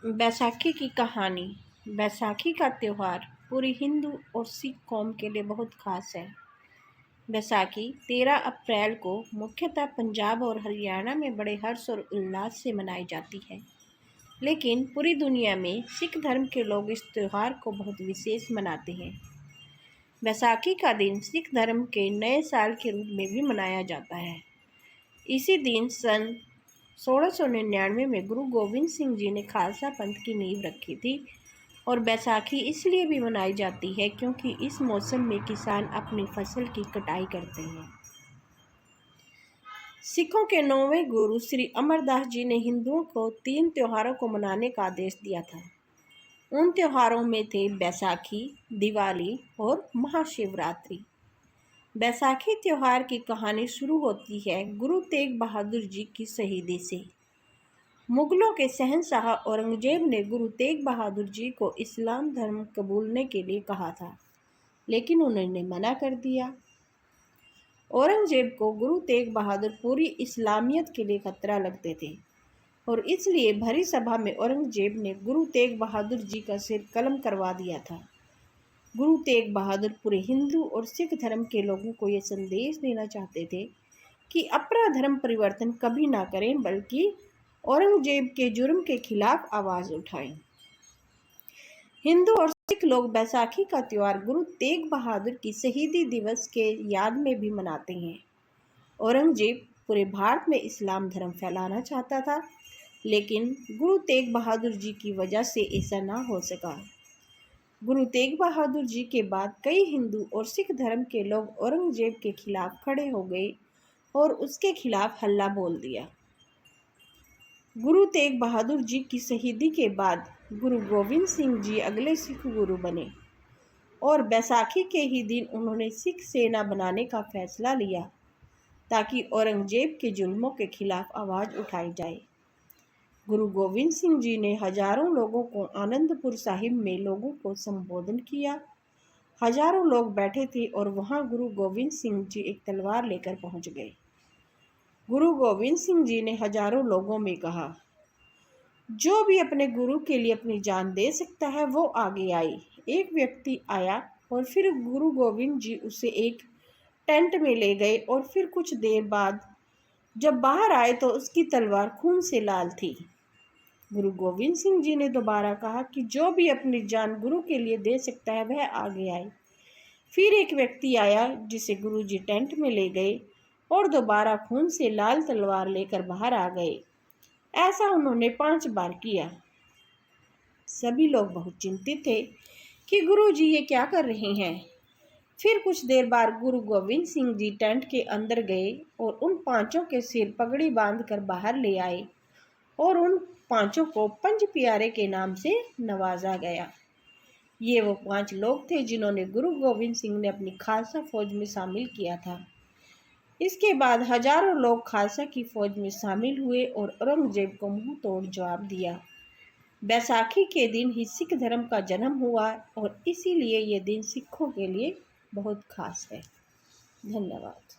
बैसाखी की कहानी। बैसाखी का त्यौहार पूरी हिंदू और सिख कौम के लिए बहुत ख़ास है। बैसाखी 13 अप्रैल को मुख्यतः पंजाब और हरियाणा में बड़े हर्ष और उल्लास से मनाई जाती है, लेकिन पूरी दुनिया में सिख धर्म के लोग इस त्यौहार को बहुत विशेष मनाते हैं। बैसाखी का दिन सिख धर्म के नए साल के रूप में भी मनाया जाता है। इसी दिन सन 1699 में गुरु गोविंद सिंह जी ने खालसा पंथ की नींव रखी थी और बैसाखी इसलिए भी मनाई जाती है क्योंकि इस मौसम में किसान अपनी फसल की कटाई करते हैं। सिखों के 9वें गुरु श्री अमरदास जी ने हिंदुओं को 3 त्योहारों को मनाने का आदेश दिया था। उन त्योहारों में थे बैसाखी, दिवाली और महाशिवरात्रि। बैसाखी त्योहार की कहानी शुरू होती है गुरु तेग बहादुर जी की शहीदी से। मुगलों के शहंशाह औरंगजेब ने गुरु तेग बहादुर जी को इस्लाम धर्म कबूलने के लिए कहा था, लेकिन उन्होंने मना कर दिया। औरंगजेब को गुरु तेग बहादुर पूरी इस्लामियत के लिए खतरा लगते थे और इसलिए भरी सभा में औरंगजेब ने गुरु तेग बहादुर जी का सिर कलम करवा दिया था। गुरु तेग बहादुर पूरे हिंदू और सिख धर्म के लोगों को ये संदेश देना चाहते थे कि अपना धर्म परिवर्तन कभी ना करें, बल्कि औरंगजेब के जुर्म के खिलाफ आवाज़ उठाएं। हिंदू और सिख लोग बैसाखी का त्यौहार गुरु तेग बहादुर की शहीदी दिवस के याद में भी मनाते हैं। औरंगजेब पूरे भारत में इस्लाम धर्म फैलाना चाहता था, लेकिन गुरु तेग बहादुर जी की वजह से ऐसा ना हो सका। गुरु तेग बहादुर जी के बाद कई हिंदू और सिख धर्म के लोग औरंगजेब के खिलाफ खड़े हो गए और उसके खिलाफ हल्ला बोल दिया। गुरु तेग बहादुर जी की शहीदी के बाद गुरु गोविंद सिंह जी अगले सिख गुरु बने और बैसाखी के ही दिन उन्होंने सिख सेना बनाने का फैसला लिया ताकि औरंगजेब के जुल्मों के खिलाफ आवाज़ उठाई जाए। गुरु गोविंद सिंह जी ने हजारों लोगों को आनंदपुर साहिब में लोगों को संबोधन किया। हजारों लोग बैठे थे और वहां गुरु गोविंद सिंह जी एक तलवार लेकर पहुंच गए। गुरु गोविंद सिंह जी ने हजारों लोगों में कहा, जो भी अपने गुरु के लिए अपनी जान दे सकता है वो आगे आए। एक व्यक्ति आया और फिर गुरु गोविंद जी उसे एक टेंट में ले गए और फिर कुछ देर बाद जब बाहर आए तो उसकी तलवार खून से लाल थी। गुरु गोविंद सिंह जी ने दोबारा कहा कि जो भी अपनी जान गुरु के लिए दे सकता है वह आगे आए। फिर एक व्यक्ति आया जिसे गुरु जी टेंट में ले गए और दोबारा खून से लाल तलवार लेकर बाहर आ गए। ऐसा उन्होंने 5 बार किया। सभी लोग बहुत चिंतित थे कि गुरु जी ये क्या कर रहे हैं। फिर कुछ देर बाद गुरु गोविंद सिंह जी टेंट के अंदर गए और उन 5 के सिर पगड़ी बांधकर बाहर ले आए और उन 5 को पंज प्यारे के नाम से नवाजा गया। ये वो 5 लोग थे जिन्होंने गुरु गोविंद सिंह ने अपनी खालसा फौज में शामिल किया था। इसके बाद हजारों लोग खालसा की फौज में शामिल हुए और औरंगजेब को मुंह तोड़ जवाब दिया। बैसाखी के दिन ही सिख धर्म का जन्म हुआ और इसीलिए ये दिन सिखों के लिए बहुत खास है। धन्यवाद।